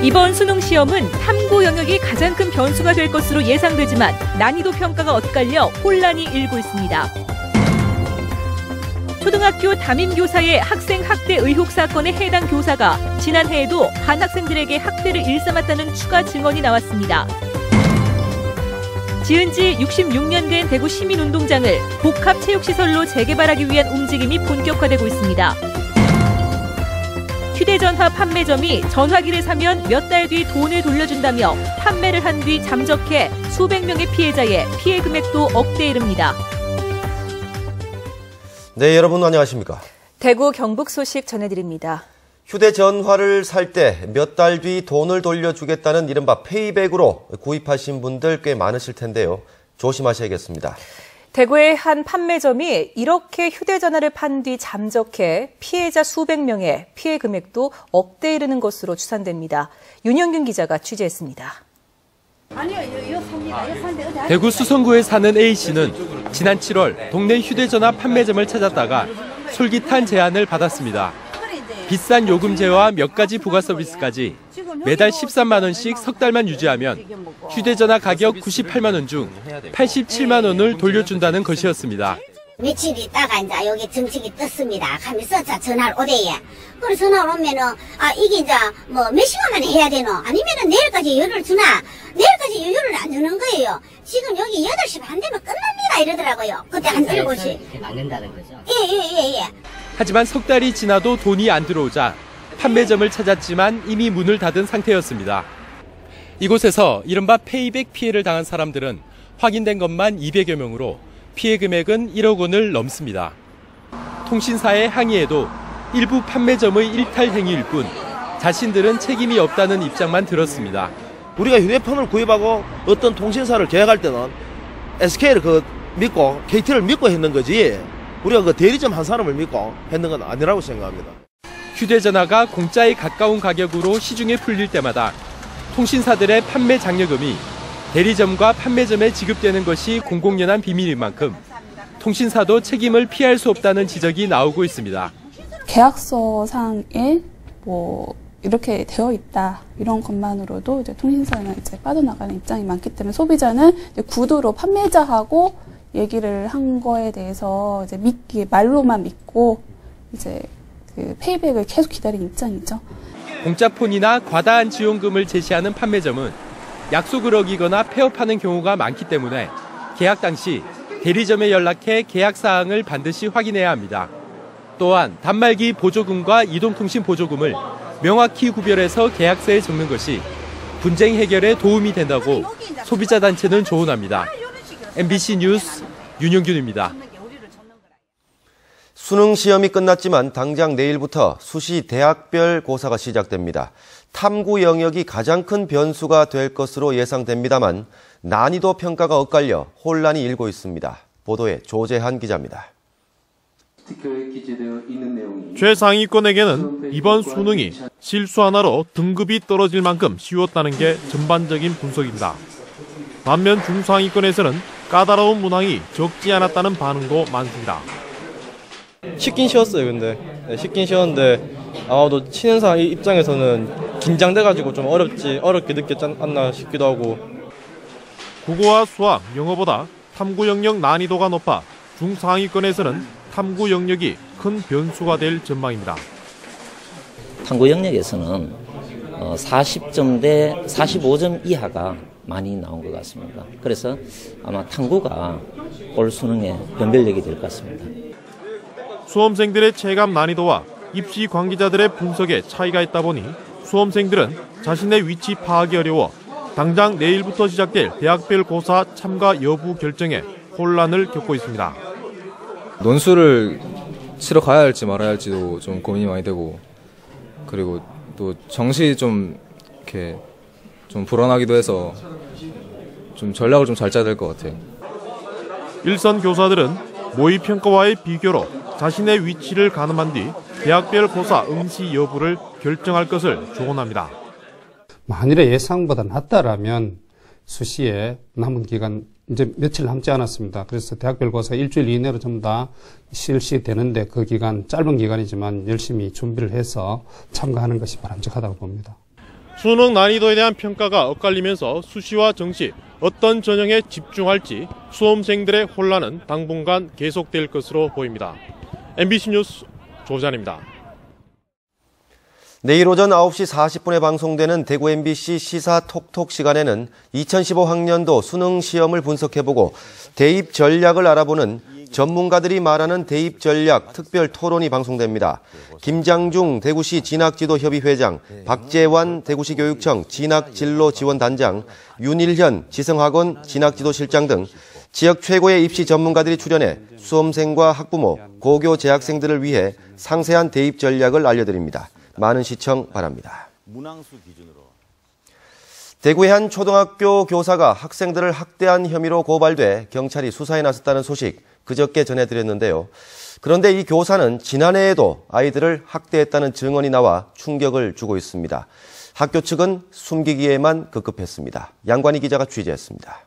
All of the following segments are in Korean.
이번 수능 시험은 탐구 영역이 가장 큰 변수가 될 것으로 예상되지만 난이도 평가가 엇갈려 혼란이 일고 있습니다. 초등학교 담임교사의 학생 학대 의혹 사건의 해당 교사가 지난해에도 반 학생들에게 학대를 일삼았다는 추가 증언이 나왔습니다. 지은 지 66년 된 대구 시민운동장을 복합체육시설로 재개발하기 위한 움직임이 본격화되고 있습니다. 휴대전화 판매점이 전화기를 사면 몇 달 뒤 돈을 돌려준다며 판매를 한 뒤 잠적해 수백 명의 피해자의 피해 금액도 억대에 이릅니다. 네, 여러분 안녕하십니까? 대구 경북 소식 전해드립니다. 휴대전화를 살 때 몇 달 뒤 돈을 돌려주겠다는 이른바 페이백으로 구입하신 분들 꽤 많으실 텐데요. 조심하셔야겠습니다. 대구의 한 판매점이 이렇게 휴대전화를 판 뒤 잠적해 피해자 수백 명의 피해 금액도 억대에 이르는 것으로 추산됩니다. 윤영균 기자가 취재했습니다. 대구 수성구에 사는 A씨는 지난 7월 동네 휴대전화 판매점을 찾았다가 솔깃한 제안을 받았습니다. 비싼 요금제와 몇 가지 부가 서비스까지 매달 13만 원씩 석 달만 유지하면 휴대전화 가격 98만 원 중 87만 원을 돌려준다는 것이었습니다. 며칠 있다가 이제 여기 정책이 떴습니다. 하면서 전화를 오대요. 그래서 전화를 오면은 이게 이제 뭐 몇 시간 만에 해야 되노? 아니면은 내일까지 여유를 주나? 내일까지 여유를 안 주는 거예요. 지금 여기 8시 반 되면 끝납니다 이러더라고요. 그때 한 7시. 안 된다는 거죠? 예. 하지만 석 달이 지나도 돈이 안 들어오자 판매점을 찾았지만 이미 문을 닫은 상태였습니다. 이곳에서 이른바 페이백 피해를 당한 사람들은 확인된 것만 200여 명으로 피해 금액은 1억 원을 넘습니다. 통신사의 항의에도 일부 판매점의 일탈 행위일 뿐 자신들은 책임이 없다는 입장만 들었습니다. 우리가 휴대폰을 구입하고 어떤 통신사를 계약할 때는 SK를 믿고 KT를 믿고 했는 거지 우리가 대리점 한 사람을 믿고 했는 건 아니라고 생각합니다. 휴대전화가 공짜에 가까운 가격으로 시중에 풀릴 때마다 통신사들의 판매 장려금이 대리점과 판매점에 지급되는 것이 공공연한 비밀인 만큼 통신사도 책임을 피할 수 없다는 지적이 나오고 있습니다. 계약서상에 이렇게 되어 있다 이런 것만으로도 이제 통신사는 이제 빠져나가는 입장이 많기 때문에 소비자는 이제 구두로 판매자하고 얘기를 한 거에 대해서 이제 말로만 믿고 이제 그 페이백을 계속 기다리는 입장이죠. 공짜 폰이나 과다한 지원금을 제시하는 판매점은 약속을 어기거나 폐업하는 경우가 많기 때문에 계약 당시 대리점에 연락해 계약 사항을 반드시 확인해야 합니다. 또한 단말기 보조금과 이동통신 보조금을 명확히 구별해서 계약서에 적는 것이 분쟁 해결에 도움이 된다고 소비자 단체는 조언합니다. MBC 뉴스 윤영균입니다. 수능 시험이 끝났지만 당장 내일부터 수시 대학별 고사가 시작됩니다. 탐구 영역이 가장 큰 변수가 될 것으로 예상됩니다만 난이도 평가가 엇갈려 혼란이 일고 있습니다. 보도에 조재한 기자입니다. 최상위권에게는 이번 수능이 실수 하나로 등급이 떨어질 만큼 쉬웠다는 게 전반적인 분석입니다. 반면 중상위권에서는 까다로운 문항이 적지 않았다는 반응도 많습니다. 쉽긴 쉬웠어요. 근데 쉽긴 쉬웠는데 아마도 치는 사람 입장에서는 긴장돼가지고 좀 어렵게 느꼈지 않나 싶기도 하고. 국어와 수학, 영어보다 탐구 영역 난이도가 높아 중상위권에서는 탐구 영역이 큰 변수가 될 전망입니다. 탐구 영역에서는 40점 대 45점 이하가 많이 나온 것 같습니다. 그래서 아마 탐구가 올 수능의 변별력이 될 것 같습니다. 수험생들의 체감 난이도와 입시 관계자들의 분석에 차이가 있다 보니 수험생들은 자신의 위치 파악이 어려워 당장 내일부터 시작될 대학별 고사 참가 여부 결정에 혼란을 겪고 있습니다. 논술을 치러 가야 할지 말아야 할지도 좀 고민이 많이 되고, 그리고 또 정시 좀 이렇게 좀 불안하기도 해서 좀 전략을 좀 잘 짜야 될 것 같아요. 일선 교사들은 모의평가와의 비교로 자신의 위치를 가늠한 뒤 대학별 고사 응시 여부를 결정할 것을 조언합니다. 만일에 예상보다 낮다라면 수시에 남은 기간 이제 며칠 남지 않았습니다. 그래서 대학별 고사 일주일 이내로 전부 다 실시되는데 그 기간 짧은 기간이지만 열심히 준비를 해서 참가하는 것이 바람직하다고 봅니다. 수능 난이도에 대한 평가가 엇갈리면서 수시와 정시 어떤 전형에 집중할지 수험생들의 혼란은 당분간 계속될 것으로 보입니다. MBC 뉴스 조잔입니다. 내일 오전 9시 40분에 방송되는 대구 MBC 시사 톡톡 시간에는 2015 학년도 수능 시험을 분석해보고 대입 전략을 알아보는 전문가들이 말하는 대입 전략 특별 토론이 방송됩니다. 김장중 대구시 진학지도협의 회장, 박재환 대구시 교육청 진학진로지원단장, 윤일현 지성학원 진학지도실장 등 지역 최고의 입시 전문가들이 출연해 수험생과 학부모, 고교 재학생들을 위해 상세한 대입 전략을 알려드립니다. 많은 시청 바랍니다. 대구의 한 초등학교 교사가 학생들을 학대한 혐의로 고발돼 경찰이 수사에 나섰다는 소식 그저께 전해드렸는데요. 그런데 이 교사는 지난해에도 아이들을 학대했다는 증언이 나와 충격을 주고 있습니다. 학교 측은 숨기기에만 급급했습니다. 양관희 기자가 취재했습니다.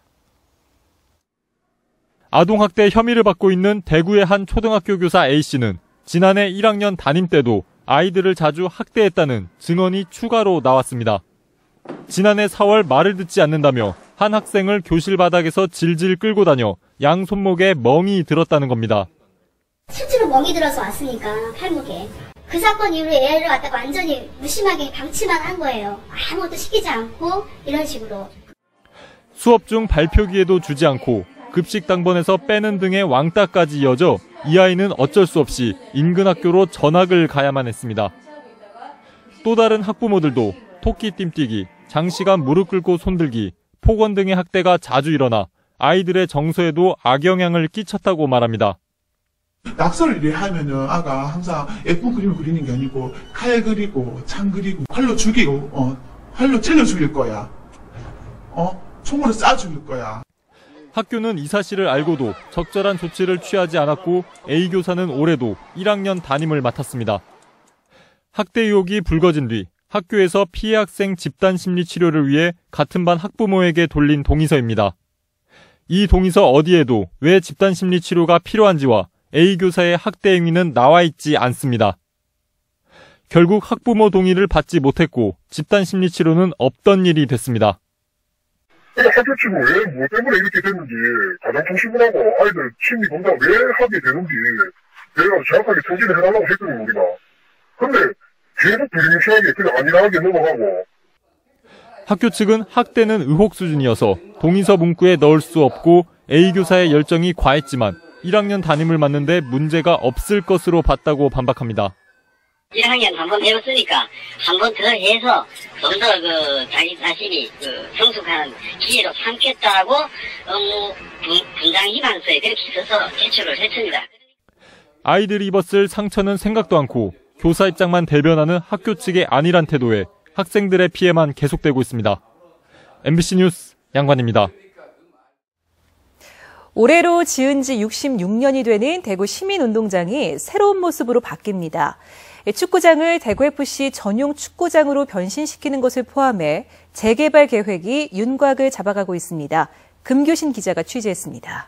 아동학대 혐의를 받고 있는 대구의 한 초등학교 교사 A씨는 지난해 1학년 담임 때도 아이들을 자주 학대했다는 증언이 추가로 나왔습니다. 지난해 4월 말을 듣지 않는다며 한 학생을 교실 바닥에서 질질 끌고 다녀 양 손목에 멍이 들었다는 겁니다. 실제로 멍이 들어서 왔으니까 팔목에. 그 사건 이후로 애를 갖다가 완전히 무심하게 방치만 한 거예요. 아무것도 시키지 않고 이런 식으로. 수업 중 발표기에도 주지 않고 급식 당번에서 빼는 등의 왕따까지 이어져 이 아이는 어쩔 수 없이 인근 학교로 전학을 가야만 했습니다. 또 다른 학부모들도 토끼 띠뛰기, 장시간 무릎 꿇고 손들기, 폭언 등의 학대가 자주 일어나 아이들의 정서에도 악영향을 끼쳤다고 말합니다. 낙서를 이래 하면은 아가 항상 예쁜 그림을 그리는 게 아니고 칼 그리고 창 그리고 활로 죽이고 활로 찔러 죽일 거야. 총으로 쏴 죽일 거야. 학교는 이 사실을 알고도 적절한 조치를 취하지 않았고 A 교사는 올해도 1학년 담임을 맡았습니다. 학대 의혹이 불거진 뒤 학교에서 피해 학생 집단 심리 치료를 위해 같은 반 학부모에게 돌린 동의서입니다. 이 동의서 어디에도 왜 집단 심리 치료가 필요한지와 A 교사의 학대 행위는 나와 있지 않습니다. 결국 학부모 동의를 받지 못했고 집단 심리 치료는 없던 일이 됐습니다. 학교 측은 왜, 뭐 때문에 이렇게 됐는지, 가정통신문하고 아이들 심리 검사 왜 하게 되는지, 내가 정확하게 통지를 해달라고 했거든요, 우리가. 근데, 계속 두리뭉실하게 그냥 아니라하게 넘어가고. 학교 측은 학대는 의혹 수준이어서 동의서 문구에 넣을 수 없고 A 교사의 열정이 과했지만 1학년 담임을 맡는데 문제가 없을 것으로 봤다고 반박합니다. 1학년 한번 해봤으니까 한 번 더 해서 좀 더 자기 자신이 성숙하는 기회로 삼겠다고 분당 희망서에 그렇게 써서 제출을 했습니다. 아이들이 입었을 상처는 생각도 않고 교사 입장만 대변하는 학교 측의 안일한 태도에 학생들의 피해만 계속되고 있습니다. MBC 뉴스 양관입니다. 올해로 지은 지 66년이 되는 대구 시민운동장이 새로운 모습으로 바뀝니다. 축구장을 대구FC 전용 축구장으로 변신시키는 것을 포함해 재개발 계획이 윤곽을 잡아가고 있습니다. 금교신 기자가 취재했습니다.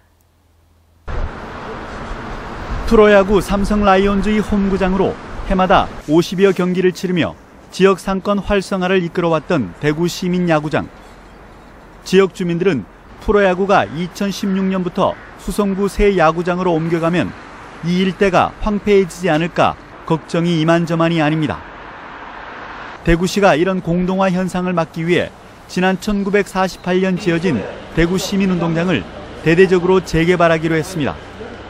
프로야구 삼성 라이온즈의 홈구장으로 해마다 50여 경기를 치르며 지역 상권 활성화를 이끌어왔던 대구 시민야구장. 지역 주민들은 프로야구가 2016년부터 수성구 새 야구장으로 옮겨가면 이 일대가 황폐해지지 않을까 걱정이 이만저만이 아닙니다. 대구시가 이런 공동화 현상을 막기 위해 지난 1948년 지어진 대구 시민운동장을 대대적으로 재개발하기로 했습니다.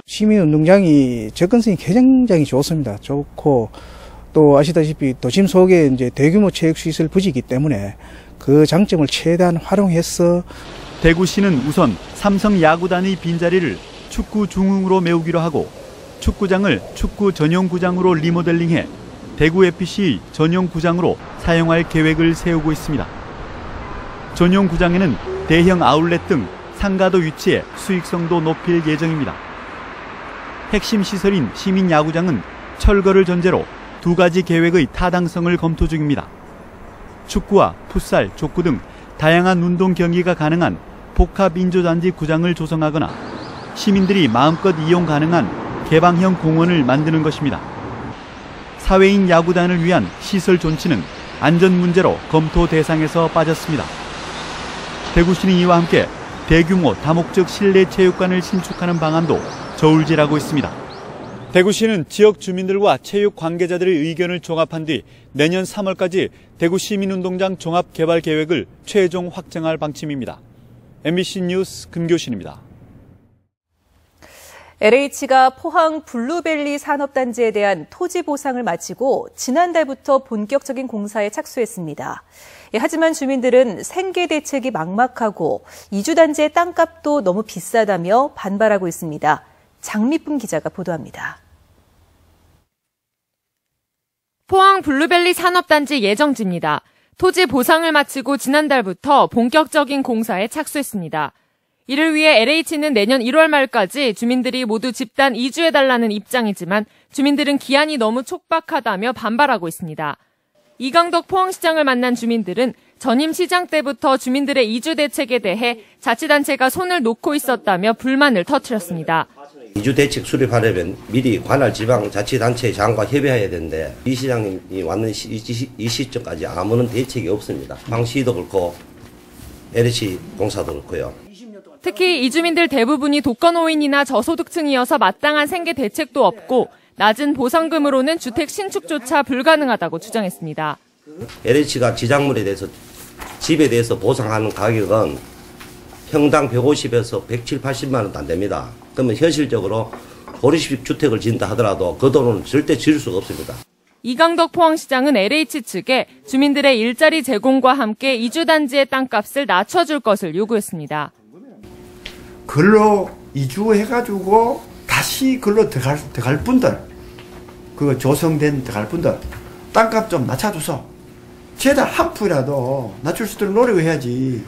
시민운동장이 접근성이 굉장히 좋습니다. 좋고 또 아시다시피 도심 속에 이제 대규모 체육시설 부지이기 때문에 그 장점을 최대한 활용해서 대구시는 우선 삼성 야구단의 빈자리를 축구 중흥으로 메우기로 하고 축구장을 축구 전용구장으로 리모델링해 대구FC의 전용구장으로 사용할 계획을 세우고 있습니다. 전용구장에는 대형 아울렛 등 상가도 위치해 수익성도 높일 예정입니다. 핵심 시설인 시민야구장은 철거를 전제로 두 가지 계획의 타당성을 검토 중입니다. 축구와 풋살, 족구 등 다양한 운동 경기가 가능한 복합인조잔디 구장을 조성하거나 시민들이 마음껏 이용 가능한 개방형 공원을 만드는 것입니다. 사회인 야구단을 위한 시설 존치는 안전 문제로 검토 대상에서 빠졌습니다. 대구시는 이와 함께 대규모 다목적 실내 체육관을 신축하는 방안도 저울질하고 있습니다. 대구시는 지역 주민들과 체육 관계자들의 의견을 종합한 뒤 내년 3월까지 대구 시민운동장 종합 개발 계획을 최종 확정할 방침입니다. MBC 뉴스 금교신입니다. LH가 포항 블루벨리 산업단지에 대한 토지 보상을 마치고 지난달부터 본격적인 공사에 착수했습니다. 하지만 주민들은 생계 대책이 막막하고 이주단지의 땅값도 너무 비싸다며 반발하고 있습니다. 장미쁨 기자가 보도합니다. 포항 블루벨리 산업단지 예정지입니다. 토지 보상을 마치고 지난달부터 본격적인 공사에 착수했습니다. 이를 위해 LH는 내년 1월 말까지 주민들이 모두 집단 이주해달라는 입장이지만 주민들은 기한이 너무 촉박하다며 반발하고 있습니다. 이강덕 포항시장을 만난 주민들은 전임 시장 때부터 주민들의 이주 대책에 대해 자치단체가 손을 놓고 있었다며 불만을 터뜨렸습니다. 이주 대책 수립하려면 미리 관할 지방자치단체장과 협의해야 되는데 이 시장이 왔는 이 시점까지 아무런 대책이 없습니다. 방시도 그렇고 LH 공사도 그렇고요. 특히 이주민들 대부분이 독거노인이나 저소득층이어서 마땅한 생계 대책도 없고 낮은 보상금으로는 주택 신축조차 불가능하다고 주장했습니다. LH가 지작물에 대해서 집에 대해서 보상하는 가격은 평당 150에서 170, 80만 원도 안 됩니다. 그러면 현실적으로 고리식 주택을 짓는다 하더라도 그 돈은 절대 지을 수가 없습니다. 이강덕 포항시장은 LH 측에 주민들의 일자리 제공과 함께 이주단지의 땅값을 낮춰줄 것을 요구했습니다. 글로 이주해가지고 다시 글로 들어갈 분들, 그 조성된 들어갈 분들 땅값 좀 낮춰줘서 최대한 한 푼이라도 낮출 수 있도록 노력을 해야지.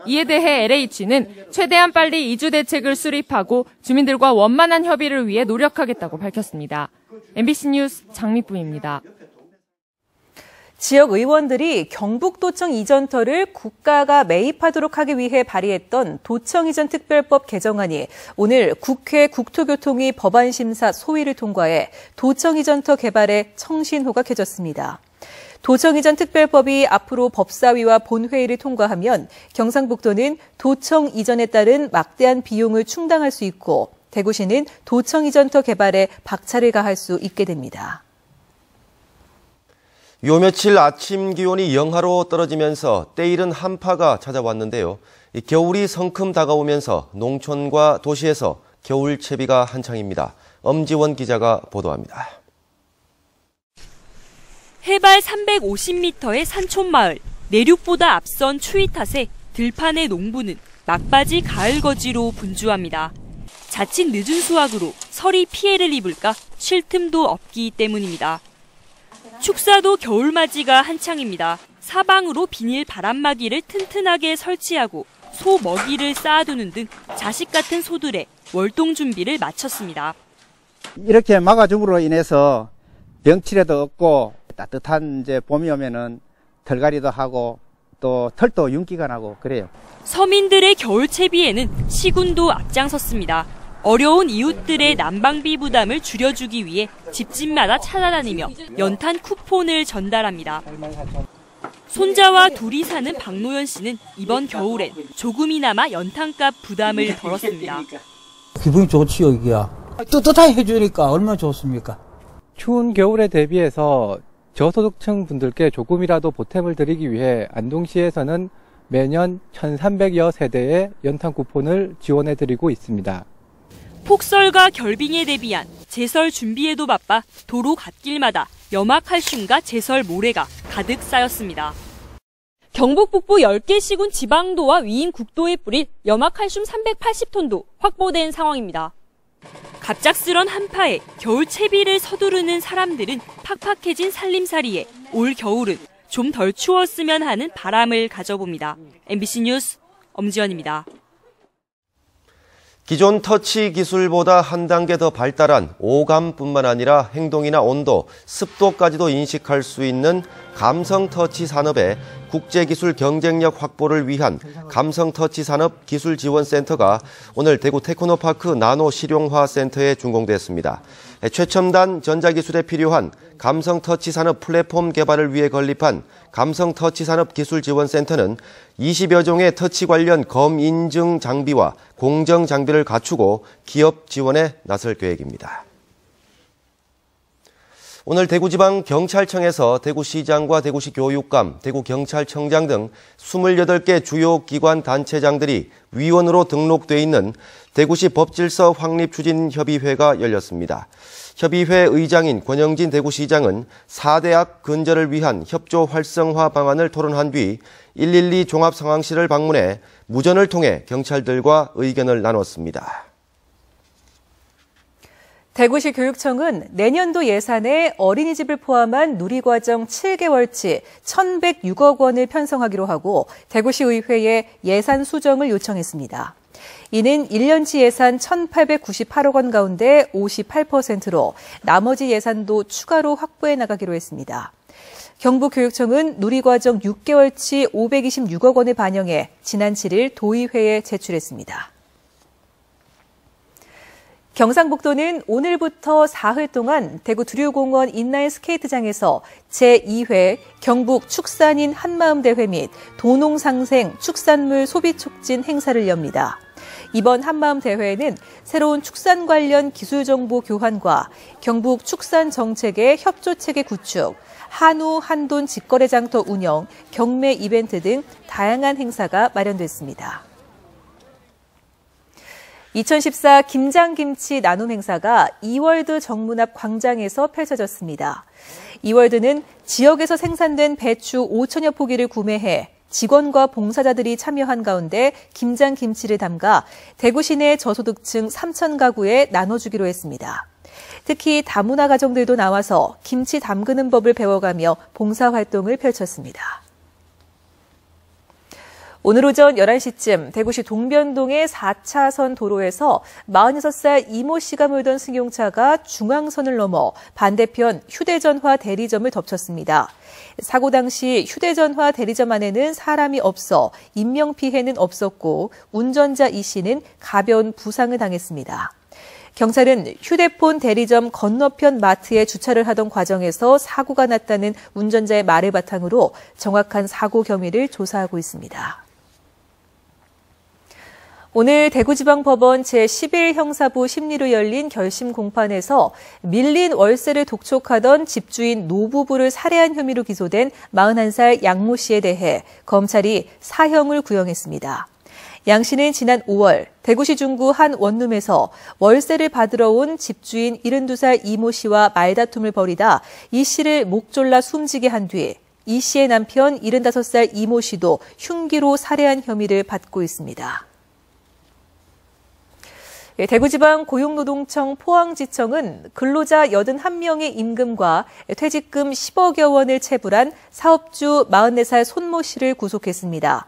이에 대해 LH는 최대한 빨리 이주 대책을 수립하고 주민들과 원만한 협의를 위해 노력하겠다고 밝혔습니다. MBC 뉴스 장미쁨입니다. 지역 의원들이 경북도청 이전터를 국가가 매입하도록 하기 위해 발의했던 도청 이전 특별법 개정안이 오늘 국회 국토교통위 법안 심사 소위를 통과해 도청 이전터 개발에 청신호가 켜졌습니다. 도청 이전 특별법이 앞으로 법사위와 본회의를 통과하면 경상북도는 도청 이전에 따른 막대한 비용을 충당할 수 있고 대구시는 도청 이전터 개발에 박차를 가할 수 있게 됩니다. 요 며칠 아침 기온이 영하로 떨어지면서 때이른 한파가 찾아왔는데요. 겨울이 성큼 다가오면서 농촌과 도시에서 겨울 채비가 한창입니다. 엄지원 기자가 보도합니다. 해발 350m의 산촌마을, 내륙보다 앞선 추위 탓에 들판의 농부는 막바지 가을거지로 분주합니다. 자칫 늦은 수확으로 설이 피해를 입을까 쉴 틈도 없기 때문입니다. 축사도 겨울맞이가 한창입니다. 사방으로 비닐 바람막이를 튼튼하게 설치하고 소 먹이를 쌓아두는 등 자식 같은 소들의 월동 준비를 마쳤습니다. 이렇게 막아줌으로 인해서 병치레도 없고 따뜻한 이제 봄이 오면은 털갈이도 하고 또 털도 윤기가 나고 그래요. 서민들의 겨울 채비에는 시군도 앞장섰습니다. 어려운 이웃들의 난방비 부담을 줄여주기 위해 집집마다 찾아다니며 연탄 쿠폰을 전달합니다. 손자와 둘이 사는 박노연 씨는 이번 겨울엔 조금이나마 연탄값 부담을 덜었습니다. 기분이 좋지요, 이게야. 뜨뜻하게 해주니까 얼마나 좋습니까? 추운 겨울에 대비해서 저소득층 분들께 조금이라도 보탬을 드리기 위해 안동시에서는 매년 1,300여 세대의 연탄 쿠폰을 지원해드리고 있습니다. 폭설과 결빙에 대비한 제설 준비에도 바빠 도로 갓길마다 염화칼슘과 제설 모래가 가득 쌓였습니다. 경북 북부 10개 시군 지방도와 위인 국도에 뿌릴 염화칼슘 380톤도 확보된 상황입니다. 갑작스런 한파에 겨울 채비를 서두르는 사람들은 팍팍해진 살림살이에 올 겨울은 좀 덜 추웠으면 하는 바람을 가져봅니다. MBC 뉴스 엄지원입니다. 기존 터치 기술보다 한 단계 더 발달한 오감뿐만 아니라 행동이나 온도, 습도까지도 인식할 수 있는 감성 터치 산업의 국제기술 경쟁력 확보를 위한 감성 터치 산업 기술 지원센터가 오늘 대구 테크노파크 나노 실용화 센터에 준공됐습니다. 최첨단 전자기술에 필요한 감성터치산업 플랫폼 개발을 위해 건립한 감성터치산업기술지원센터는 20여 종의 터치 관련 검인증 장비와 공정 장비를 갖추고 기업 지원에 나설 계획입니다. 오늘 대구지방경찰청에서 대구시장과 대구시 교육감, 대구경찰청장 등 28개 주요 기관 단체장들이 위원으로 등록돼 있는 대구시 법질서 확립추진협의회가 열렸습니다. 협의회 의장인 권영진 대구시장은 4대학 근절을 위한 협조 활성화 방안을 토론한 뒤 112 종합상황실을 방문해 무전을 통해 경찰들과 의견을 나눴습니다. 대구시 교육청은 내년도 예산에 어린이집을 포함한 누리과정 7개월치 1,106억 원을 편성하기로 하고 대구시의회에 예산 수정을 요청했습니다. 이는 1년치 예산 1,898억 원 가운데 58%로 나머지 예산도 추가로 확보해 나가기로 했습니다. 경북교육청은 누리과정 6개월치 526억 원을 반영해 지난 7일 도의회에 제출했습니다. 경상북도는 오늘부터 사흘 동안 대구 두류공원 인라인 스케이트장에서 제2회 경북 축산인 한마음대회 및 도농상생 축산물 소비 촉진 행사를 엽니다. 이번 한마음대회에는 새로운 축산 관련 기술 정보 교환과 경북 축산 정책의 협조체계 구축, 한우 한돈 직거래 장터 운영, 경매 이벤트 등 다양한 행사가 마련됐습니다. 2014 김장김치 나눔 행사가 이월드 정문 앞 광장에서 펼쳐졌습니다. 이월드는 지역에서 생산된 배추 5천여 포기를 구매해 직원과 봉사자들이 참여한 가운데 김장김치를 담가 대구 시내 저소득층 3천 가구에 나눠주기로 했습니다. 특히 다문화 가정들도 나와서 김치 담그는 법을 배워가며 봉사활동을 펼쳤습니다. 오늘 오전 11시쯤 대구시 동변동의 4차선 도로에서 46살 이모 씨가 몰던 승용차가 중앙선을 넘어 반대편 휴대전화 대리점을 덮쳤습니다. 사고 당시 휴대전화 대리점 안에는 사람이 없어 인명피해는 없었고 운전자 이 씨는 가벼운 부상을 당했습니다. 경찰은 휴대폰 대리점 건너편 마트에 주차를 하던 과정에서 사고가 났다는 운전자의 말을 바탕으로 정확한 사고 경위를 조사하고 있습니다. 오늘 대구지방법원 제11형사부 심리로 열린 결심 공판에서 밀린 월세를 독촉하던 집주인 노부부를 살해한 혐의로 기소된 41살 양모 씨에 대해 검찰이 사형을 구형했습니다. 양 씨는 지난 5월 대구시 중구 한 원룸에서 월세를 받으러 온 집주인 72살 이모 씨와 말다툼을 벌이다 이 씨를 목 졸라 숨지게 한 뒤 이 씨의 남편 75살 이모 씨도 흉기로 살해한 혐의를 받고 있습니다. 대구지방 고용노동청 포항지청은 근로자 81명의 임금과 퇴직금 10억여 원을 체불한 사업주 44살 손모 씨를 구속했습니다.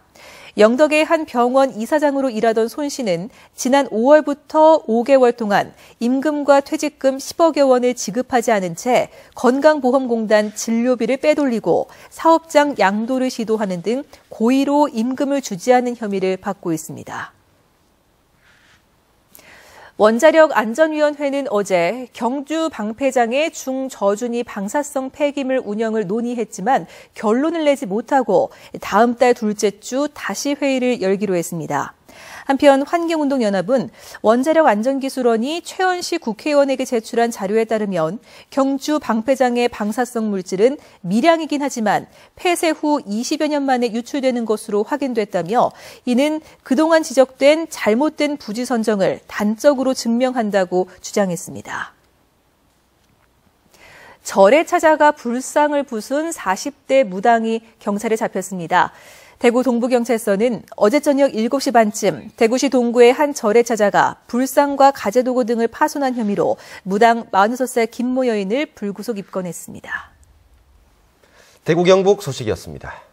영덕의 한 병원 이사장으로 일하던 손 씨는 지난 5월부터 5개월 동안 임금과 퇴직금 10억여 원을 지급하지 않은 채 건강보험공단 진료비를 빼돌리고 사업장 양도를 시도하는 등 고의로 임금을 주지 않은 혐의를 받고 있습니다. 원자력안전위원회는 어제 경주 방패장의 중저준위 방사성 폐기물 운영을 논의했지만 결론을 내지 못하고 다음 달 둘째 주 다시 회의를 열기로 했습니다. 한편 환경운동연합은 원자력안전기술원이 최원식 국회의원에게 제출한 자료에 따르면 경주 방패장의 방사성 물질은 미량이긴 하지만 폐쇄 후 20여 년 만에 유출되는 것으로 확인됐다며 이는 그동안 지적된 잘못된 부지 선정을 단적으로 증명한다고 주장했습니다. 절에 찾아가 불상을 부순 40대 무당이 경찰에 잡혔습니다. 대구 동부경찰서는 어제 저녁 7시 반쯤 대구시 동구의 한 절에 찾아가 불상과 가재도구 등을 파손한 혐의로 무당 46살 김모 여인을 불구속 입건했습니다. 대구 경북 소식이었습니다.